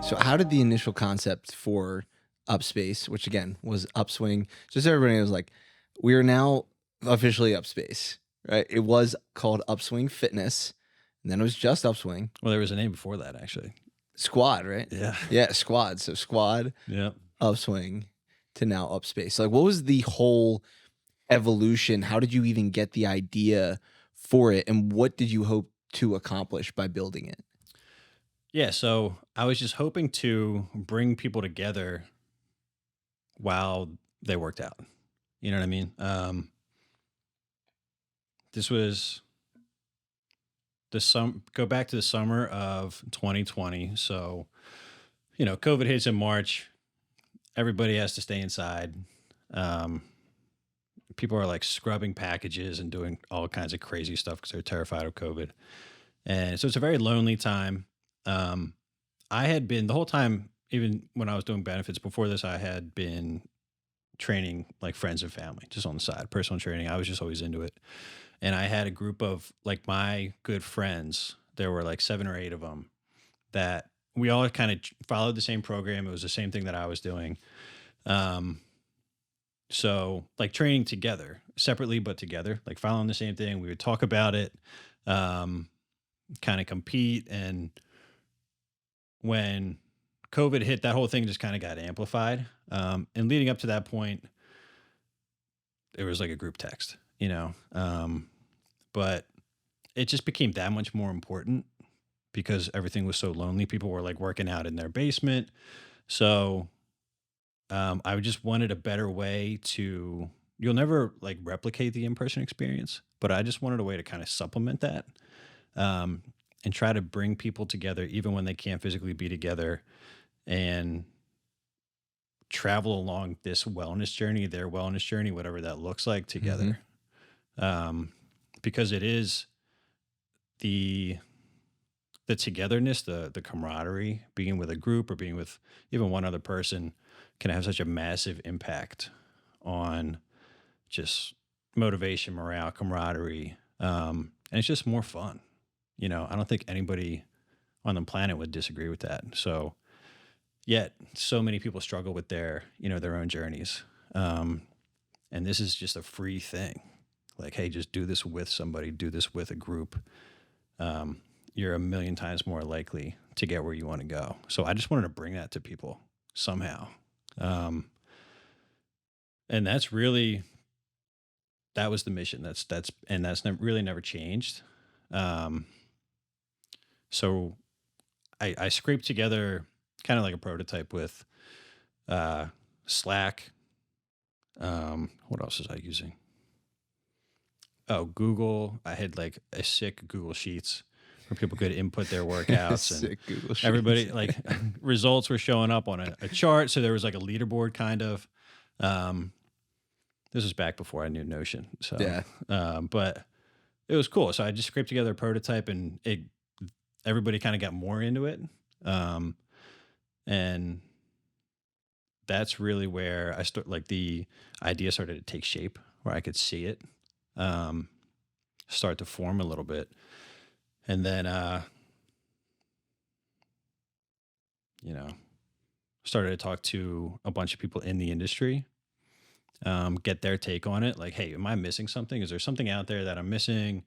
So how did the initial concept for Upspace, which again was Upswing, just so everybody was like, we are now officially Upspace, right? It was called Upswing Fitness, and then it was just Upswing. Well, there was a name before that, actually. Squad, right? Yeah. Yeah, Squad. So Squad, Yeah. Upswing to now Upspace. So like, what was the whole evolution? How did you even get the idea for it, and what did you hope to accomplish by building it? Yeah. So I was just hoping to bring people together while they worked out. You know what I mean? This was go back to the summer of 2020. So, COVID hits in March. Everybody has to stay inside. Um, People are like scrubbing packages and doing all kinds of crazy stuff because they're terrified of COVID. And so it's a very lonely time. Um, I had been the whole time, even when I was doing benefits before this, I had been training like friends and family just on the side, personal training. I was just always into it. And I had a group of like my good friends. There were like 7 or 8 of them that we all kind of followed the same program. It was the same thing that I was doing. Um, so like training together, separately but together, like following the same thing. We would talk about it, um, kind of compete. And when COVID hit, that whole thing just kind of got amplified. And leading up to that point, it was like a group text, but it just became that much more important because everything was so lonely. People were like working out in their basement. So I just wanted a better way to, you'll never like replicate the in person experience, but I just wanted a way to kind of supplement that, um, and try to bring people together even when they can't physically be together and travel along this wellness journey, their wellness journey, whatever that looks like Mm-hmm. together. Um, because it is the togetherness, the camaraderie, being with a group or being with even one other person can have such a massive impact on just motivation, morale, camaraderie. And it's just more fun. I don't think anybody on the planet would disagree with that. So yet so many people struggle with their own journeys. Um, and this is just a free thing. Like, hey, just do this with somebody, do this with a group. Um, you're a million times more likely to get where you want to go. So I just wanted to bring that to people somehow. Um, and that was the mission. That's really never changed. Um, so I scraped together kind of like a prototype with uh, Slack. What else was I using? Oh, Google. I had like a sick Google Sheets where people could input their workouts and Sick Google Sheets. everybody like results were showing up on a chart. So there was like a leaderboard kind of. Um, this was back before I knew Notion. So, Yeah. but it was cool. So I just scraped together a prototype and everybody kind of got more into it. Um, and that's really where like the idea started to take shape where I could see it, um, start to form a little bit. And then, you know, started to talk to a bunch of people in the industry, get their take on it. Like, hey, am I missing something? Is there something out there that I'm missing?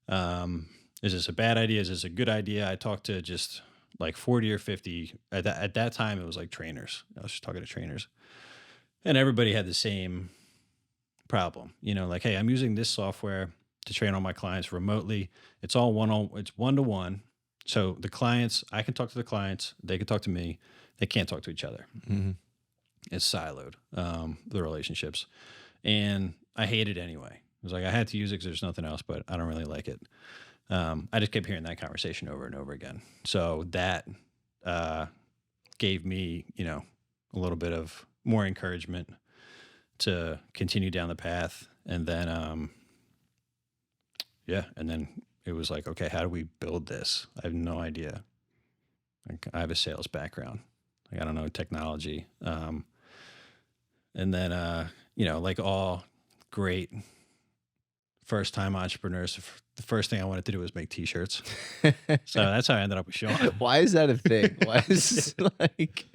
Um, is this a bad idea? Is this a good idea? I talked to just like 40 or 50 at that time. It was like trainers. I was just talking to trainers and everybody had the same problem, like, hey, I'm using this software to train all my clients remotely. It's all it's 1-to-1. So the clients, I can talk to the clients, they can talk to me. They can't talk to each other. Mm-hmm. It's siloed, the relationships. And I hate it anyway. It was like, I had to use it because there's nothing else, but I don't really like it. I just kept hearing that conversation over and over again. So that gave me, a little bit of more encouragement to continue down the path. And then, and then it was like, okay, how do we build this? I have no idea. Like, I have a sales background. Like, I don't know technology. And then, like all great first time entrepreneurs. The first thing I wanted to do was make T-shirts. So that's how I ended up with Sean. Why is that a thing? Why is like,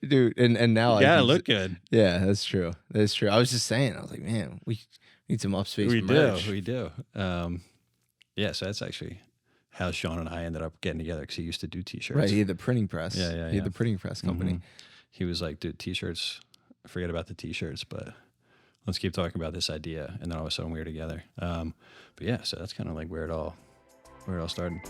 dude? And now You gotta look good. Yeah, that's true. That's true. I was just saying. I was like, man, we need some Upspace We merch. do. We do. Yeah. So that's actually how Sean and I ended up getting together because he used to do T-shirts. Right. He had the printing press. Yeah. He had the printing press company. He was like, dude, T-shirts. Forget about the T-shirts, but let's keep talking about this idea. And then all of a sudden we were together. But yeah, so that's kind of like where it all started.